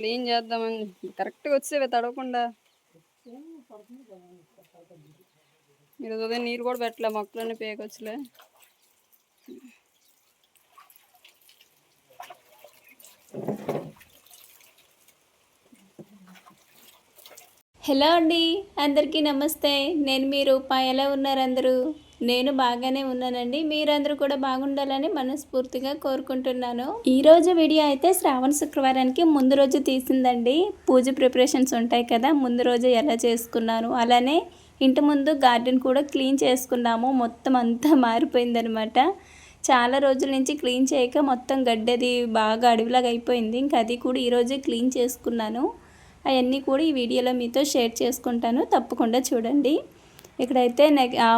Clean చేద్దామని కరెక్ట్గా వచ్చేవే తడవకుండా. ఈరోజు ఉదయం నీరు కూడా పెట్టలే, మొక్కలన్నీ పేకొచ్చలే. హలో అండి, అందరికీ నమస్తే. నేను మీ రూప. ఎలా ఉన్నారు అందరూ? నేను బాగానే ఉన్నానండి. మీరందరూ కూడా బాగుండాలని మనస్ఫూర్తిగా కోరుకుంటున్నాను. ఈరోజు వీడియో అయితే శ్రావణ శుక్రవారానికి ముందు రోజు తీసిందండి. పూజ ప్రిపరేషన్స్ ఉంటాయి కదా, ముందు రోజు ఎలా చేసుకున్నాను. అలానే ఇంటి ముందు గార్డెన్ కూడా క్లీన్ చేసుకున్నాము. మొత్తం అంతా మారిపోయిందనమాట. చాలా రోజుల నుంచి క్లీన్ చేయక మొత్తం గడ్డది బాగా అడవిలాగా అయిపోయింది. ఇంకా అది కూడా ఈరోజే క్లీన్ చేసుకున్నాను. అవన్నీ కూడా ఈ వీడియోలో మీతో షేర్ చేసుకుంటాను, తప్పకుండా చూడండి. ఇక్కడైతే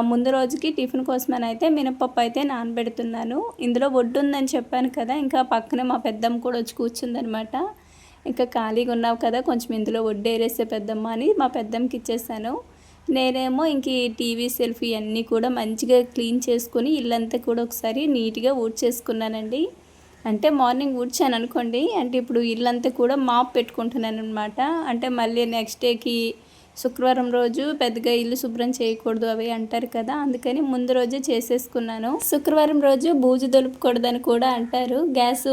ముందు రోజుకి టిఫిన్ కోసమని అయితే మినపప్పు అయితే నానబెడుతున్నాను. ఇందులో వడ్డు ఉందని చెప్పాను కదా, ఇంకా పక్కనే మా పెద్దమ్మ కూడా వచ్చి కూర్చుందనమాట. ఇంకా ఖాళీగా ఉన్నావు కదా, కొంచెం ఇందులో వడ్డు ఏరేసే పెద్దమ్మ అని మా పెద్దమ్మకి ఇచ్చేసాను. నేనేమో ఇంక ఈ టీవీ సెల్ఫీ అన్నీ కూడా మంచిగా క్లీన్ చేసుకొని ఇల్లంతా కూడా ఒకసారి నీట్గా ఊడ్చేసుకున్నానండి. అంటే మార్నింగ్ ఊడ్చాను అనుకోండి, అంటే ఇప్పుడు ఇల్లంతా కూడా మాప్ పెట్టుకుంటున్నాను అనమాట. అంటే మళ్ళీ నెక్స్ట్ డేకి శుక్రవారం రోజు పెద్దగా ఇల్లు శుభ్రం చేయకూడదు అవి అంటారు కదా, అందుకని ముందు రోజే చేసేసుకున్నాను. శుక్రవారం రోజు బూజు దులుపుకూడదని కూడా అంటారు. గ్యాస్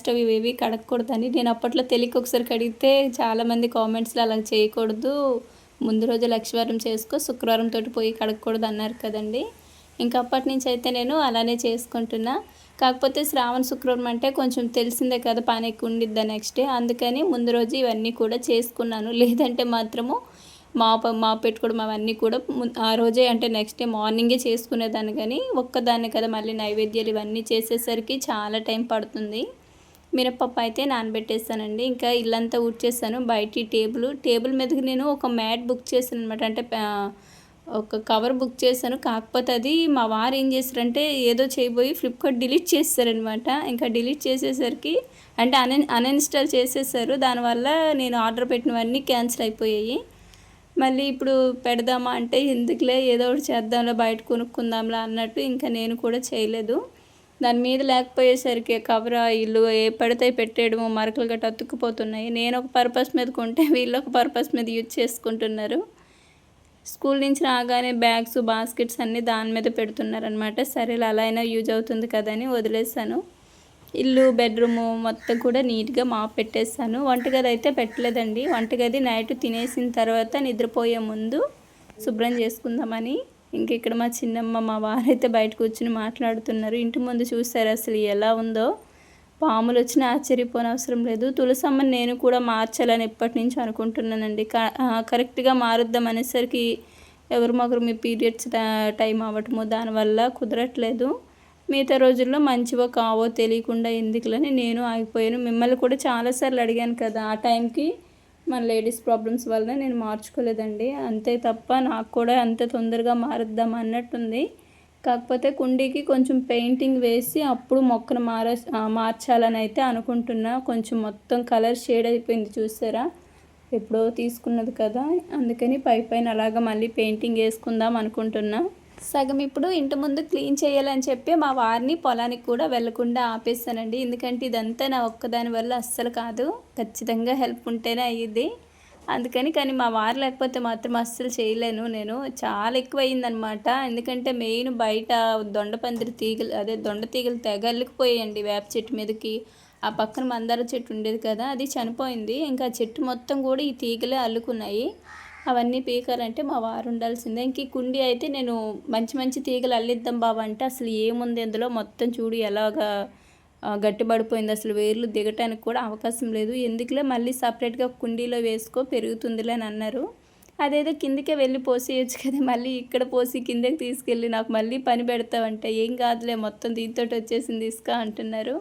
స్టవ్ ఇవి కడగకూడదని. నేను అప్పట్లో తెలియక ఒకసారి కడిగితే చాలామంది కామెంట్స్లో అలా చేయకూడదు, ముందు రోజు లక్షవారం చేసుకో, శుక్రవారం తోటి పోయి కడగకూడదు అన్నారు కదండి. ఇంకా అప్పటి నుంచి అయితే నేను అలానే చేసుకుంటున్నా. కాకపోతే శ్రావణ శుక్రవారం అంటే కొంచెం తెలిసిందే కదా, పని ఎక్కువ ఉండిద్దా నెక్స్ట్ డే, అందుకని ముందు రోజు ఇవన్నీ కూడా చేసుకున్నాను. లేదంటే మాత్రము మా పెట్టుకోవడం అవన్నీ కూడా ఆ రోజే అంటే నెక్స్ట్ డే మార్నింగే చేసుకునేదాన్ని. కానీ ఒక్కదాన్ని కదా, మళ్ళీ నైవేద్యాలు ఇవన్నీ చేసేసరికి చాలా టైం పడుతుంది. మినపప్పు అయితే నానబెట్టేస్తానండి. ఇంకా ఇల్లంతా ఊడ్చేసాను. బయట టేబుల్ మీదకి నేను ఒక మ్యాట్ బుక్ చేశాను అనమాట. అంటే ఒక కవర్ బుక్ చేశాను. కాకపోతే అది మా వారు ఏం చేశారంటే ఏదో చేయబోయి ఫ్లిప్కార్ట్ డిలీట్ చేస్తారనమాట. ఇంకా డిలీట్ చేసేసరికి అంటే అన్ఇన్స్టాల్ చేసేసారు. దానివల్ల నేను ఆర్డర్ పెట్టినవన్నీ క్యాన్సిల్ అయిపోయాయి. మళ్ళీ ఇప్పుడు పెడదామా అంటే ఎందుకులే, ఏదో ఒకటి చేద్దాంలో, బయట కొనుక్కుందాంలా అన్నట్టు ఇంకా నేను కూడా చేయలేదు. దాని మీద లేకపోయేసరికి కవర్ ఇల్లు ఏ పడితే పెట్టేయడము, మరకలు గట్ట అతుక్కుపోతున్నాయి. నేను ఒక పర్పస్ మీద కొంటే వీళ్ళు ఒక పర్పస్ మీద యూజ్ చేసుకుంటున్నారు. స్కూల్ నుంచి రాగానే బ్యాగ్స్ బాస్కెట్స్ అన్నీ దాని మీద పెడుతున్నారనమాట. సరే అలా అయినా యూజ్ అవుతుంది కదని వదిలేసాను. ఇల్లు బెడ్రూము మొత్తం కూడా నీట్గా మాప్ పెట్టేస్తాను. వంటగది అయితే పెట్టలేదండి. వంటగది నైట్ తినేసిన తర్వాత నిద్రపోయే ముందు శుభ్రం చేసుకుందామని. ఇంక ఇక్కడ మా చిన్నమ్మ మా వారైతే బయట కూర్చుని మాట్లాడుతున్నారు. ఇంటి ముందు చూసారు అసలు ఎలా ఉందో, పాములు వచ్చినా ఆశ్చర్యపోనవసరం లేదు. తులసమ్మని నేను కూడా మార్చాలని ఎప్పటి నుంచి అనుకుంటున్నానండి. కరెక్ట్గా మారుద్దాం అనేసరికి ఎవరు మీ పీరియడ్స్ టైం అవ్వటము, దానివల్ల కుదరట్లేదు. మిగతా రోజుల్లో మంచివో కావో తెలియకుండా ఎందుకులని నేను ఆగిపోయాను. మిమ్మల్ని కూడా చాలాసార్లు అడిగాను కదా, ఆ టైంకి మన లేడీస్ ప్రాబ్లమ్స్ వల్ల నేను మార్చుకోలేదండి. అంతే తప్ప నాకు కూడా అంత తొందరగా మారుద్దాం అన్నట్టుంది. కాకపోతే కుండీకి కొంచెం పెయింటింగ్ వేసి అప్పుడు మొక్కను మార్చాలని అయితే అనుకుంటున్నా. కొంచెం మొత్తం కలర్ షేడ్ అయిపోయింది చూసారా, ఎప్పుడో తీసుకున్నది కదా, అందుకని పైన అలాగా మళ్ళీ పెయింటింగ్ వేసుకుందాం అనుకుంటున్నా. సగం ఇప్పుడు ఇంటి ముందు క్లీన్ చేయాలని చెప్పి మా వారిని పొలానికి కూడా వెళ్లకుండా ఆపేస్తానండి. ఎందుకంటే ఇదంతా నా ఒక్కదాని వల్ల అస్సలు కాదు, ఖచ్చితంగా హెల్ప్ ఉంటేనే అయ్యిద్ది. అందుకని కానీ మా వారు లేకపోతే మాత్రం అస్సలు చేయలేను నేను. చాలా ఎక్కువ అయిందనమాట. ఎందుకంటే మెయిన్ బయట దొండ తీగలు తెగ అల్లుకుపోయాయండి వేప చెట్టు మీదకి. ఆ పక్కన మందార చెట్టు ఉండేది కదా, అది చనిపోయింది. ఇంకా చెట్టు మొత్తం కూడా ఈ తీగలే అల్లుకున్నాయి. అవన్నీ పీకాలంటే మా వారు ఉండాల్సిందే. ఇంక ఈ కుండీ అయితే నేను మంచి తీగలు అల్లిద్దాం బాబా అంటే అసలు ఏముంది అందులో, మొత్తం చూడు ఎలాగా గట్టిపడిపోయింది. అసలు వేర్లు దిగటానికి కూడా అవకాశం లేదు. ఎందుకులే మళ్ళీ సపరేట్గా కుండీలో వేసుకో, పెరుగుతుందిలే అని అన్నారు. అదేదో కిందకే వెళ్ళి పోసేయచ్చు కదా, మళ్ళీ ఇక్కడ పోసి కిందకి తీసుకెళ్ళి నాకు మళ్ళీ పని పెడతావంటే ఏం కాదులే, మొత్తం దీంతో వచ్చేసింది ఇసుక అంటున్నారు.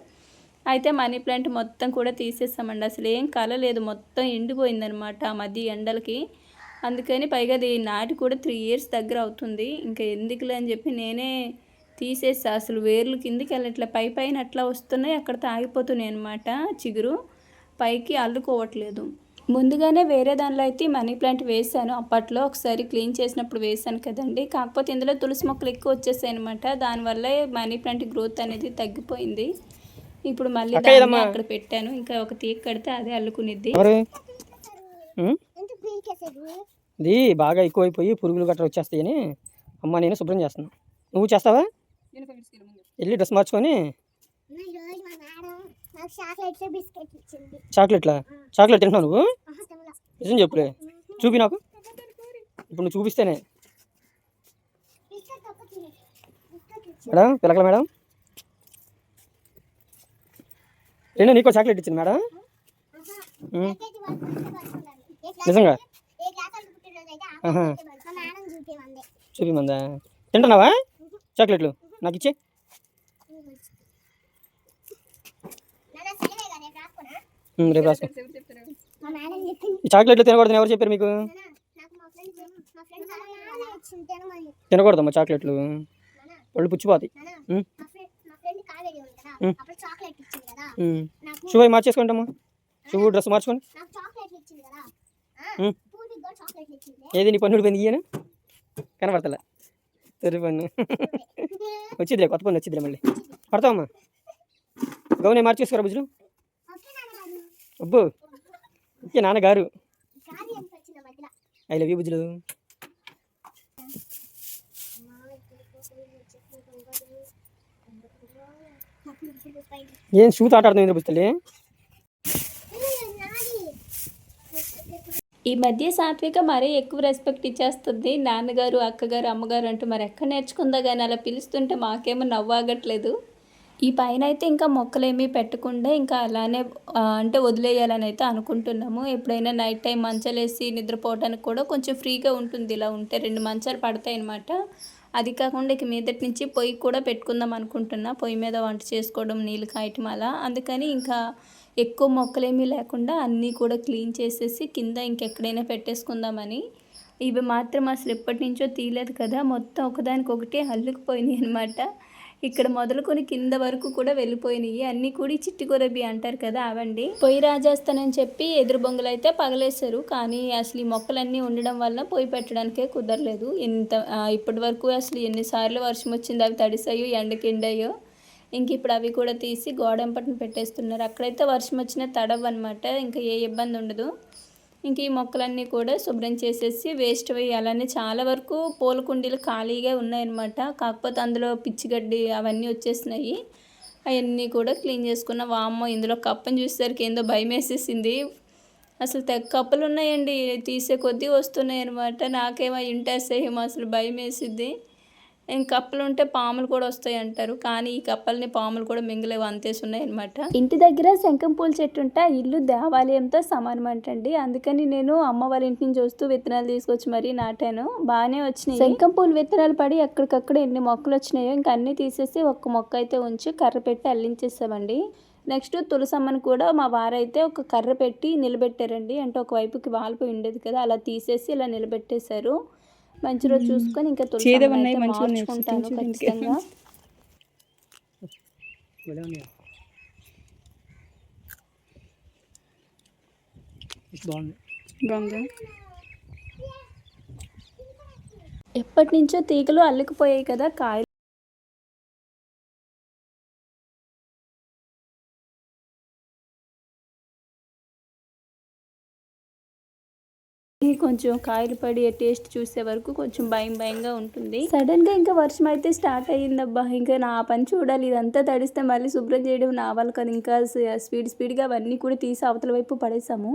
అయితే మనీ ప్లాంట్ మొత్తం కూడా తీసేసామండి. అసలు ఏం కలలేదు, మొత్తం ఎండిపోయిందనమాట ఆ మధ్య ఎండలకి. అందుకని పైగా అది నాటి కూడా 3 years దగ్గర అవుతుంది. ఇంకా ఎందుకులే అని చెప్పి నేనే తీసేసా. అసలు వేర్లు కిందికి వెళ్ళట్లే, పైన అట్లా వస్తున్నాయి, అక్కడ తాగిపోతున్నాయి అనమాట. చిగురు పైకి అల్లుకోవట్లేదు. ముందుగానే వేరే దానిలో అయితే మనీ ప్లాంట్ వేసాను. అప్పట్లో ఒకసారి క్లీన్ చేసినప్పుడు వేసాను కదండి. కాకపోతే ఇందులో తులసి మొక్కలు ఎక్కువ వచ్చేసాయి అనమాట. దానివల్ల మనీ ప్లాంట్ గ్రోత్ అనేది తగ్గిపోయింది. ఇప్పుడు మళ్ళీ అక్క దాన్ని ఏదమ్మా? అక్కడ పెట్టాను. ఇంకా ఒక తీగ కడితే అదే అల్లుకునిద్ది. ఎవరు ఇది బాగా ఎక్కువైపోయి పురుగులు గట్రా వచ్చేస్తాయని అమ్మ నేను శుభ్రం చేస్తున్నాను. నువ్వు చేస్తావా? వెళ్ళి డ్రెస్ మార్చుకొని. చాక్లెట్లా? చాక్లెట్ తింటున్నావు నువ్వు? నిజం చెప్పులే, చూపి నాకు. ఇప్పుడు నువ్వు చూపిస్తేనే. మేడం పిల్లకల మేడం ఏంటో నీకో చాక్లెట్ ఇచ్చింది మేడం. నిజంగా చూపిమందా? తింటున్నావా చాక్లెట్లు? నాకు ఇచ్చే. రేపు రాసుకో. ఈ చాక్లెట్లు తినకూడదని ఎవరు చెప్పారు మీకు? తినకూడదమ్మా చాక్లెట్లు, వాళ్ళు పుచ్చిపోతాయి. షూ అవి మార్చేసుకుంటామా? షూ డ్రెస్ మార్చుకోండి. ఏది నీ పన్నుడు పని ఇయ్యను కనపడతలే. తెరి పన్ను వచ్చిద్దిలే, కొత్త పన్ను వచ్చిద్దిలే. మళ్ళీ పడతావమ్మా. గౌనే మార్చేసుకోరా బుజ్జులు. అబ్బో ఓకే నాన్నగారు. ఐ లవ్ యూ బుజ్జులు. ఏం షూట్ ఆట ఆడుతుంది బుజ్జులే? ఈ మధ్య సాత్విక మరీ ఎక్కువ రెస్పెక్ట్ ఇచ్చేస్తుంది. నాన్నగారు, అక్కగారు, అమ్మగారు అంటూ మరి ఎక్కడ నేర్చుకుందా కానీ అలా పిలుస్తుంటే మాకేమో నవ్వాగట్లేదు. ఈ పైన అయితే ఇంకా మొక్కలేమీ పెట్టకుండా ఇంకా అలానే అంటే వదిలేయాలని అయితే అనుకుంటున్నాము. ఎప్పుడైనా నైట్ టైం మంచాలు వేసి నిద్రపోవడానికి కూడా కొంచెం ఫ్రీగా ఉంటుంది. ఇలా ఉంటే 2 మంచాలు పడతాయి అన్నమాట. అది కాకుండా ఇక మీదటి నుంచి పొయ్యి కూడా పెట్టుకుందాం అనుకుంటున్నా. పొయ్యి మీద వంట చేసుకోవడం, నీళ్ళు కాయటం అలా. అందుకని ఇంకా ఎక్కువ మొక్కలేమీ లేకుండా అన్నీ కూడా క్లీన్ చేసేసి కింద ఇంకెక్కడైనా పెట్టేసుకుందామని. ఇవి మాత్రం అసలు ఎప్పటి నుంచో తీయలేదు కదా, మొత్తం ఒకదానికొకటి అల్లుకుపోయినాయి అనమాట. ఇక్కడ మొదలుకొని కింద వరకు కూడా వెళ్ళిపోయినాయి. అన్నీ కూడా చిట్టి గురబి అంటారు కదా, అవండి. పొయ్యి రాజేస్తానని చెప్పి ఎదురు బొంగులు అయితే పగలేశారు. కానీ అసలు ఈ మొక్కలన్నీ ఉండడం వల్ల పొయ్యి పెట్టడానికే కుదరలేదు. ఇప్పటి వరకు అసలు ఎన్నిసార్లు వర్షం వచ్చింది, అవి తడిసాయో ఎండకి ఎండాయో. ఇంక ఇప్పుడు అవి కూడా తీసి గోడంపట్న పెట్టేస్తున్నారు. అక్కడైతే వర్షం వచ్చినా తడవన్నమాట, ఇంకా ఏ ఇబ్బంది ఉండదు. ఇంక ఈ మొక్కలన్నీ కూడా శుభ్రం చేసేసి వేస్ట్ వేయాలని. చాలా వరకు పూల కుండీలు ఖాళీగా ఉన్నాయన్నమాట. కాకపోతే అందులో పిచ్చిగడ్డి అవన్నీ వచ్చేసినాయి. అవన్నీ కూడా క్లీన్ చేసుకున్న. వామ్మో, ఇందులో కప్పని చూసేసరికి ఏందో భయం వేసేసింది. అసలు తెగ కప్పలు ఉన్నాయండి, తీసే కొద్దీ వస్తున్నాయి అనమాట. నాకేమో ఇంటేసేమో అసలు భయం వేసిద్ది. కప్పలు ఉంటే పాములు కూడా వస్తాయి అంటారు, కానీ ఈ కప్పల్ని పాములు కూడా మింగలేవు, అంతేసి ఉన్నాయి అనమాట. ఇంటి దగ్గర శంఖం పూల చెట్టు ఉంటే ఇల్లు దేవాలయంతో సమానం అంటండి. అందుకని నేను అమ్మ వాళ్ళ ఇంటి నుంచి వస్తూ విత్తనాలు తీసుకొచ్చి మరీ నాటాను. బాగానే వచ్చినాయి. శంఖం పూల విత్తనాలు పడి ఎక్కడికక్కడ ఎన్ని మొక్కలు వచ్చినాయో ఇంకా అన్నీ తీసేసి ఒక్క మొక్క అయితే ఉంచి కర్ర పెట్టి అల్లించేసామండి. నెక్స్ట్ తులసమ్మని కూడా మా వారైతే ఒక కర్ర పెట్టి నిలబెట్టారండి. అంటే ఒకవైపుకి వాలిపోయి ఉండేది కదా, అలా తీసేసి ఇలా నిలబెట్టేశారు. మంచి రోజు చూసుకొని ఇంకా తులసమ్మని మార్చుకుంటాను ఖచ్చితంగా. ఎప్పటి నుంచో తీగలు అల్లుకుపోయాయి కదా కాయలు. కొంచెం కాయలు పడి టేస్ట్ చూసే వరకు కొంచెం భయంగా ఉంటుంది. సడన్గా ఇంకా వర్షం అయితే స్టార్ట్ అయ్యిందబ్బా. ఇంకా నా పని చూడాలి. ఇదంతా తడిస్తే మళ్ళీ శుభ్రం చేయడం నా వాళ్ళు కదా. ఇంకా స్పీడ్గా అవన్నీ కూడా తీసి అవతల వైపు పడేసాము.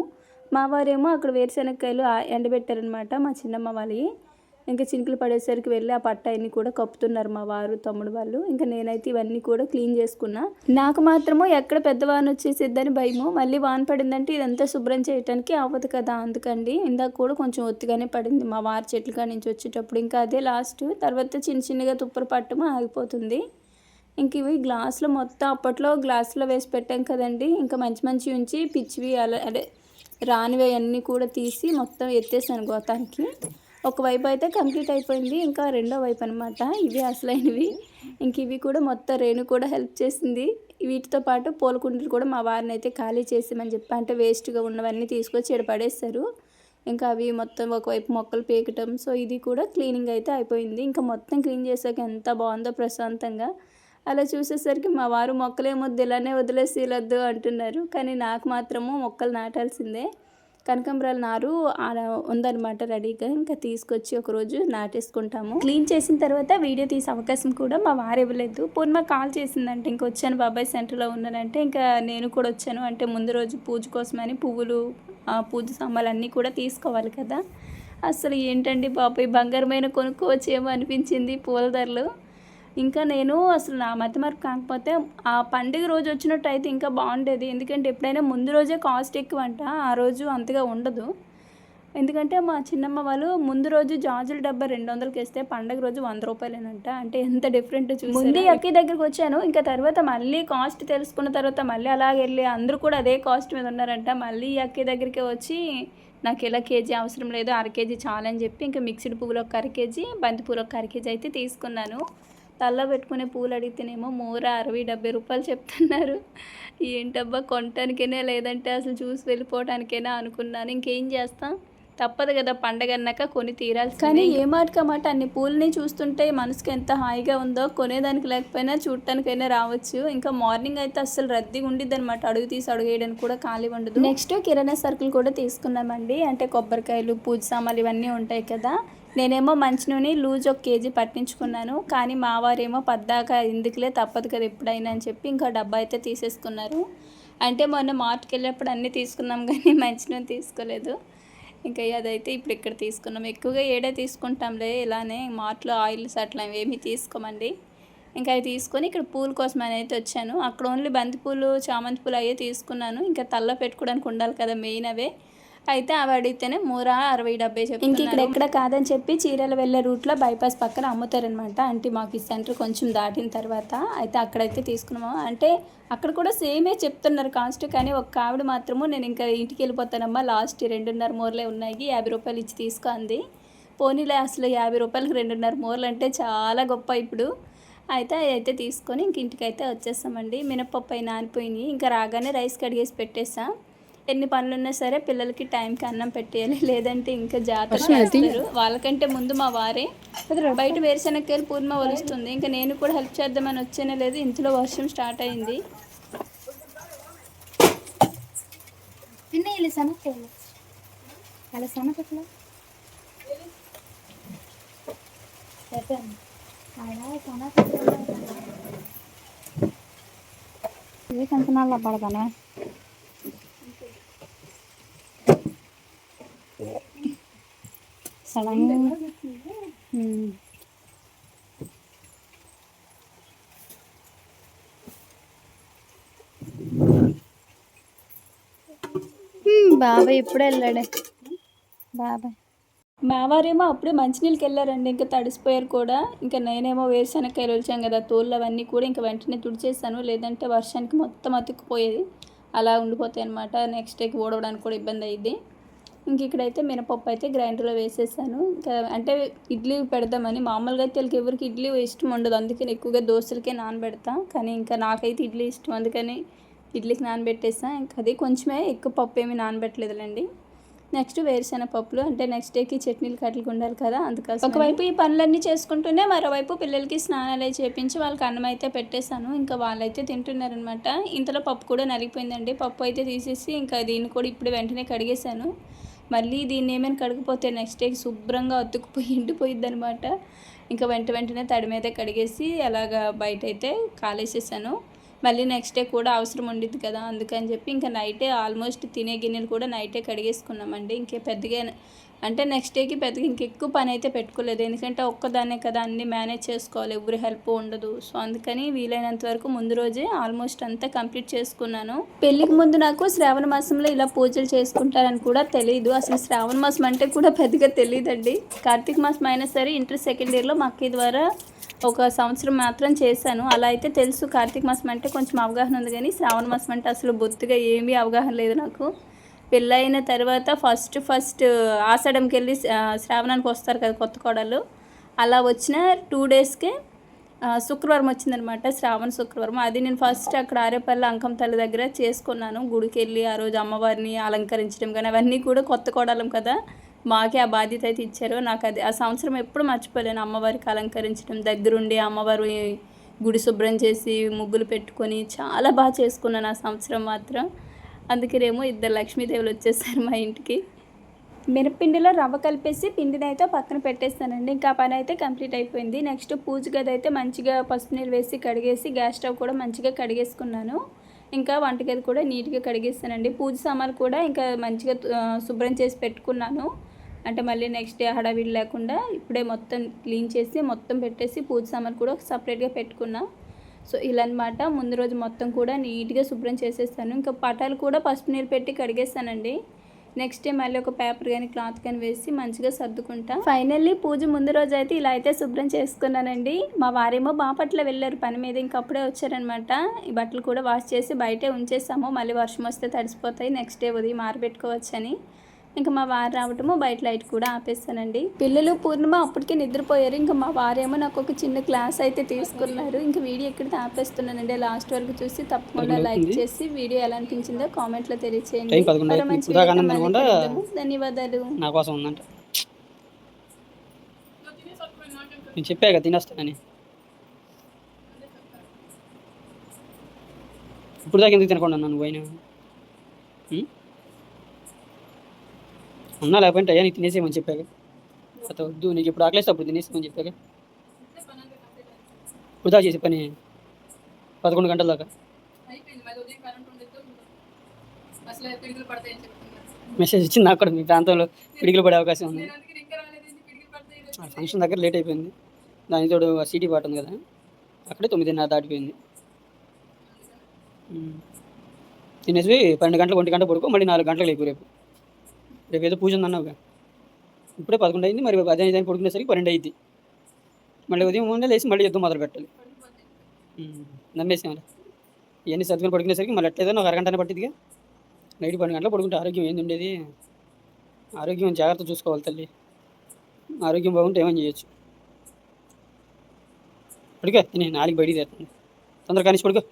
మా వారేమో అక్కడ వేరుశనక్కాయలు ఎండబెట్టారనమాట, మా చిన్నమ్మ వాళ్ళవి. ఇంకా చినుకులు పడేసరికి వెళ్ళి ఆ పట్ట అన్ని కూడా కప్పుతున్నారు మా వారు, తమ్ముడు వాళ్ళు. ఇంకా నేనైతే ఇవన్నీ కూడా క్లీన్ చేసుకున్నా. నాకు మాత్రమో ఎక్కడ పెద్ద వాన వచ్చేసిద్దని భయము. మళ్ళీ వాన పడిందంటే ఇదంతా శుభ్రం చేయడానికి అవ్వదు కదా, అందుకండి. ఇందాక కూడా కొంచెం ఒత్తిగానే పడింది మా వారి చెట్ల కాడి నుంచి వచ్చేటప్పుడు. ఇంకా అదే లాస్ట్. తర్వాత చిన్నగా తుప్పరు పట్టము ఆగిపోతుంది. ఇంక ఇవి గ్లాసులో మొత్తం అప్పట్లో గ్లాసులో వేసి పెట్టాం కదండి. ఇంకా మంచి ఉంచి పిచ్చివి అదే రానివి అన్నీ కూడా తీసి మొత్తం ఎత్తేసాను గోతానికి. ఒకవైపు అయితే కంప్లీట్ అయిపోయింది, ఇంకా రెండో వైపు అనమాట ఇవి అసలైనవి. ఇంక ఇవి కూడా మొత్తం రేణు కూడా హెల్ప్ చేసింది. వీటితో పాటు పూల కుండీలు కూడా మా వారిని అయితే ఖాళీ చేసామని చెప్పి, అంటే వేస్ట్గా ఉన్నవన్నీ తీసుకొచ్చి ఇక్కడ పడేస్తారు. ఇంకా అవి మొత్తం ఒకవైపు మొక్కలు పీకటం. సో ఇది కూడా క్లీనింగ్ అయితే అయిపోయింది. ఇంకా మొత్తం క్లీన్ చేసాక ఎంత బాగుందో ప్రశాంతంగా. అలా చూసేసరికి మా వారు మొక్కలేమొద్దు ఇలానే వదిలేసి వెళ్ళొద్దు అంటున్నారు. కానీ నాకు మాత్రము మొక్కలు నాటాల్సిందే. కనకాంబరాల నారు అలా ఉందన్నమాట రెడీగా. ఇంకా తీసుకొచ్చి ఒకరోజు నాటేసుకుంటాము. క్లీన్ చేసిన తర్వాత వీడియో తీసే అవకాశం కూడా మా వారు ఇవ్వలేదు. పూర్ణ కాల్ చేసిందంటే ఇంక వచ్చాను బాబాయ్ సెంటర్లో ఉన్నానంటే ఇంకా నేను కూడా వచ్చాను. అంటే ముందు రోజు పూజ కోసమని పువ్వులు పూజ సామాన్లు అన్నీ కూడా తీసుకోవాలి కదా. అసలు ఏంటండి బాబాయ్ బంగారమైన కొనుక్కోవచ్చేమో అనిపించింది పూల ధరలు. ఇంకా నేను అసలు నా మతిమరుపు కాకపోతే ఆ పండుగ రోజు వచ్చినట్టు అయితే ఇంకా బాగుండేది. ఎందుకంటే ఎప్పుడైనా ముందు రోజే కాస్ట్ ఎక్కువ అంట, ఆ రోజు అంతగా ఉండదు. ఎందుకంటే మా చిన్నమ్మ వాళ్ళు ముందు రోజు జాజుల డబ్బా 200కి వేస్తే పండుగ రోజు 100 రూపాయలేనంట. అంటే ఎంత డిఫరెంట్ చూసి ముందు అక్కి దగ్గరికి వచ్చాను. ఇంకా తర్వాత మళ్ళీ కాస్ట్ తెలుసుకున్న తర్వాత మళ్ళీ అలాగే వెళ్ళి అందరూ కూడా అదే కాస్ట్ మీద ఉన్నారంట. మళ్ళీ అక్కి దగ్గరికి వచ్చి నాకు ఇలా కేజీ అవసరం లేదు, 1/2 కేజీ చాలని చెప్పి ఇంకా మిక్స్డ్ పువ్వులు ఒక 1/2 కేజీ, బంతి పూలు ఒక 1/2 కేజీ అయితే తీసుకున్నాను. తల్లో పెట్టుకునే పూలు అడిగితేనేమో మూర 60-70 రూపాయలు చెప్తున్నారు. ఏంటబ్బా కొనటానికైనా లేదంటే అసలు చూసి వెళ్ళిపోవటానికైనా అనుకున్నాను. ఇంకేం చేస్తాం, తప్పదు కదా పండగ అన్నాక కొని తీరాల్సి. కానీ ఏ మాటకమాట అన్ని పూలని చూస్తుంటే మనసుకి ఎంత హాయిగా ఉందో, కొనేదానికి లేకపోయినా చూడటానికైనా రావచ్చు. ఇంకా మార్నింగ్ అయితే అస్సలు రద్దీగా ఉండిద్ది అనమాట, అడుగు తీసి అడుగేయడానికి కూడా ఖాళీ ఉండదు. నెక్స్ట్ కిరాణా సరుకులు కూడా తీసుకున్నామండి. అంటే కొబ్బరికాయలు, పూజ సామాన్లు ఇవన్నీ ఉంటాయి కదా. నేనేమో మంచినూనె లూజ్ 1 కేజీ పట్టించుకున్నాను. కానీ మా వారేమో పద్దాక ఎందుకులే తప్పదు కదా ఎప్పుడైనా అని చెప్పి ఇంకా డబ్బా అయితే తీసేసుకున్నారు. అంటే మొన్న మార్ట్కి వెళ్ళినప్పుడు అన్నీ తీసుకున్నాం కానీ మంచినూనె తీసుకోలేదు. ఇంకా అదైతే ఇప్పుడు ఇక్కడ తీసుకున్నాం. ఎక్కువగా ఏడే తీసుకుంటాంలే, ఇలానే మార్ట్లో ఆయిల్స్ అట్లా ఏమీ తీసుకోమండి. ఇంకా అవి తీసుకొని ఇక్కడ పూల కోసం అయితే వచ్చాను. అక్కడ ఓన్లీ బంతిపూలు, చామంతి పూలు అయ్యే తీసుకున్నాను. ఇంకా తల్ల పెట్టుకోవడానికి ఉండాలి కదా మెయిన్ అవే. అయితే అవి అడిగితేనే మూర 60-70 చెప్పి ఇంక ఇక్కడ ఎక్కడ కాదని చెప్పి చీరలు వెళ్ళే రూట్లో బైపాస్ పక్కన అమ్ముతారనమాట. అంటే మాకు ఈ సెంటర్ కొంచెం దాటిన తర్వాత అయితే అక్కడైతే తీసుకున్నాము. అంటే అక్కడ కూడా సేమే చెప్తున్నారు కాస్ట్. కానీ ఒక ఆవిడ మాత్రము నేను ఇంకా ఇంటికి వెళ్ళిపోతానమ్మా, లాస్ట్ 2.5 మూరలే ఉన్నాయి, 50 రూపాయలు ఇచ్చి తీసుకో అంది. పోనీలే, అసలు 50 రూపాయలకి 2.5 మూరలు అంటే చాలా గొప్ప ఇప్పుడు. అయితే తీసుకొని ఇంక ఇంటికి అయితే వచ్చేస్తామండి. మినపప్పు అయి నానిపోయినాయి. ఇంకా రాగానే రైస్ కడిగేసి పెట్టేసాం. ఎన్ని పనులున్నా సరే పిల్లలకి టైంకి అన్నం పెట్టేయాలి, లేదంటే ఇంకా జాతర చేస్తారు. వాళ్ళకంటే ముందు మా వారే బయట వేరుశనక్కాయలు పూర్ణ వలుస్తుంది. ఇంకా నేను కూడా హెల్ప్ చేద్దామని వచ్చేనే లేదు, ఇంట్లో వర్షం స్టార్ట్ అయింది. పడతానే సడన్గా బాబాయ్ ఇప్పుడే వెళ్ళాడే. బాబాయ్ మా వారేమో అప్పుడే మంచినీళ్ళకి వెళ్ళారండి. ఇంకా తడిసిపోయారు కూడా. ఇంకా నేనేమో వేరుశనక్కాయలు వచ్చాను కదా, తోళ్ళు అవన్నీ కూడా ఇంకా వెంటనే తుడిచేసాను, లేదంటే వర్షానికి మొత్తం అతుక్కుపోయేది, అలా ఉండిపోతాయి అనమాట. నెక్స్ట్ డేకి ఓడవడానికి కూడా ఇబ్బంది అయ్యింది. ఇంక ఇక్కడైతే మినపప్పు అయితే గ్రైండర్లో వేసేసాను. ఇంకా అంటే ఇడ్లీ పెడదామని. మామూలుగా అయితే వీళ్ళకి ఎవరికి ఇడ్లీ ఇష్టం ఉండదు, అందుకని ఎక్కువగా దోశలకే నానబెడతా. కానీ ఇంకా నాకైతే ఇడ్లీ ఇష్టం, అందుకని ఇడ్లీకి నానబెట్టేసా. ఇంకా అది కొంచెమే, ఎక్కువ పప్పు ఏమీ నానబెట్టలేదులేండి. నెక్స్ట్ వేరుశనగపప్పులు, అంటే నెక్స్ట్ డేకి చట్నీలు కట్టలు ఉండాలి కదా, అందుకోసం ఒకవైపు ఈ పనులన్నీ చేసుకుంటూనే మరోవైపు పిల్లలకి స్నానాలు చేయించి వాళ్ళకి అన్నం అయితే పెట్టేశాను. ఇంకా వాళ్ళైతే తింటున్నారనమాట. ఇంతలో పప్పు కూడా నలిగిపోయిందండి. పప్పు అయితే తీసేసి ఇంకా దీన్ని కూడా ఇప్పుడు వెంటనే కడిగేశాను. మళ్ళీ దీన్ని ఏమైనా కడిగిపోతే నెక్స్ట్ డేకి శుభ్రంగా అతుక్కుపోయి ఎండిపోయిద్ది అనమాట. ఇంకా వెంటనే తడి మీద కడిగేసి అలాగా బయట అయితే కాలేసేసాను. మళ్ళీ నెక్స్ట్ డే కూడా అవసరం ఉండిద్ది కదా, అందుకని చెప్పి ఇంకా నైటే ఆల్మోస్ట్ తినే గిన్నెలు కూడా నైటే కడిగేసుకున్నామండి. ఇంకే పెద్దగా అంటే నెక్స్ట్ డేకి పెద్దగా ఇంకెక్కువ పని అయితే పెట్టుకోలేదు, ఎందుకంటే ఒక్కదాన్నే కదా అన్నీ మేనేజ్ చేసుకోవాలి, ఎవరి హెల్ప్ ఉండదు. సో అందుకని వీలైనంత వరకు ముందు రోజే ఆల్మోస్ట్ అంతా కంప్లీట్ చేసుకున్నాను. పెళ్ళికి ముందు నాకు శ్రావణ మాసంలో ఇలా పూజలు చేసుకుంటారని కూడా తెలియదు. అసలు శ్రావణ మాసం అంటే కూడా పెద్దగా తెలియదండి. కార్తీక మాసం అయినా సరే ఇంటర్ సెకండ్ ఇయర్లో మా అక్క ద్వారా 1 సంవత్సరం మాత్రం చేశాను. అలా అయితే తెలుసు. కార్తీక మాసం అంటే కొంచెం అవగాహన ఉంది, కానీ శ్రావణ మాసం అంటే అసలు బొత్తుగా ఏమీ అవగాహన లేదు నాకు. పెళ్ళైన తర్వాత ఫస్ట్ ఆషాఢంకి వెళ్ళి శ్రావణానికి వస్తారు కదా కొత్త కోడళ్ళు, అలా వచ్చిన 2 డేస్కే శుక్రవారం వచ్చిందనమాట, శ్రావణ శుక్రవారం. అది నేను ఫస్ట్ అక్కడ ఆరేపల్లి అంకం తల్లి దగ్గర చేసుకున్నాను. గుడికి వెళ్ళి ఆ రోజు అమ్మవారిని అలంకరించడం కానీ అవన్నీ కూడా కొత్త కోడలం కదా, మాకే ఆ బాధ్యత అయితే ఇచ్చారు. నాకు అది ఆ సంవత్సరం ఎప్పుడు మర్చిపోలేను. అమ్మవారికి అలంకరించడం, దగ్గరుండి అమ్మవారు గుడి శుభ్రం చేసి ముగ్గులు పెట్టుకొని చాలా బాగా చేసుకున్నాను ఆ సంవత్సరం మాత్రం. అందుకేనేమో 2 లక్ష్మీదేవులు వచ్చేసారు మా ఇంటికి. మినపిండిలో రవ్వ కలిపేసి పిండిని అయితే పక్కన పెట్టేస్తానండి. ఇంకా పని అయితే కంప్లీట్ అయిపోయింది. నెక్స్ట్ పూజ గది అయితే మంచిగా పసుపు నీళ్ళు వేసి కడిగేసి గ్యాస్ స్టవ్ కూడా మంచిగా కడిగేసుకున్నాను. ఇంకా వంటగది కూడా నీట్గా కడిగేస్తానండి. పూజ సామాన్లు కూడా ఇంకా మంచిగా శుభ్రం చేసి పెట్టుకున్నాను. అంటే మళ్ళీ నెక్స్ట్ డే హడావిడి లేకుండా ఇప్పుడే మొత్తం క్లీన్ చేసి మొత్తం పెట్టేసి పూజ సామాన్లు కూడా సపరేట్గా పెట్టుకున్నా. సో ఇలా అనమాట. ముందు రోజు మొత్తం కూడా నీట్గా శుభ్రం చేసేస్తాను. ఇంకా పటాలు కూడా పసుపు నీళ్ళు పెట్టి కడిగేస్తానండి. నెక్స్ట్ డే మళ్ళీ ఒక పేపర్ కానీ క్లాత్ కానీ వేసి మంచిగా సర్దుకుంటా. ఫైనల్లీ పూజ ముందు రోజు అయితే ఇలా అయితే శుభ్రం చేసుకున్నానండి. మా వారేమో బాపట్ల వెళ్ళారు పని మీద, ఇంక అప్పుడే వచ్చారనమాట. ఈ బట్టలు కూడా వాష్ చేసి బయటే ఉంచేసాము. మళ్ళీ వర్షం వస్తే తడిసిపోతాయి, నెక్స్ట్ డే ఉదయం ఆరబెట్టుకోవచ్చని. ఇంకా మా వారు రావటము బయట లైట్ కూడా ఆపేస్తానండి. పిల్లలు పూర్ణిమ అప్పటికే నిద్రపోయారు. ఇంకా మా వారేమో నాకు ఒక చిన్న క్లాస్ అయితే తీసుకున్నారు. ఇంకా వీడియో ఎక్కడితో ఆపేస్తున్నానండి. లాస్ట్ వరకు చూసి తప్పకుండా లైక్ చేసి వీడియో ఎలా అనిపించిందో కామెంట్లో తెలియచేయండి. ధన్యవాదాలు. నా కోసం ఉందంట, నేను చెప్పాక తినేస్తానని. ఇప్పుడు దాకా ఎందుకు తినకుండా నన్ను పోయినా ఉన్నా, లేకపోతే అయ్యా నీకు తినేసేయమని చెప్పాక. వద్దు నీకు ఇప్పుడు ఆకలేస్తే అప్పుడు తినేసేమని చెప్పాక. వృధా చేసే పని 11 గంటల దాకా. మెసేజ్ ఇచ్చింది నాకు కూడా, మీ ప్రాంతంలో పిడికిలు పడే అవకాశం ఉంది. ఫంక్షన్ దగ్గర లేట్ అయిపోయింది. దాని తోడు సిటీ పాట ఉంది కదా, అక్కడే 9:30 దాటిపోయింది. తినేసి 12 గంటలకు 1 గంట పడుకో, మళ్ళీ 4 గంటలకు లేకు. రేపు ఏదో పూజ ఉందన్నావుగా, ఇప్పుడే 11 అయింది. మరి అదే పడుకునేసరికి 12 అయింది. మళ్ళీ ఉదయం ముందే లేచి మళ్ళీ యుద్ధం మొదలు పెట్టాలి. నమ్మేసాం. ఇవన్నీ సర్దుకొని పడుకునేసరికి మళ్ళీ ఎట్లేదో ఒక అరగంటనే పట్టిదిగా. నైట్ 12 గంటలకు పడుకుంటే ఆరోగ్యం ఏంది ఉండేది? ఆరోగ్యం జాగ్రత్త చూసుకోవాలి తల్లి. ఆరోగ్యం బాగుంటే ఏమని చేయొచ్చు. పడుకో, నేను 4 బయటికి తెస్తాను. తొందరగా కానీ పడుకో.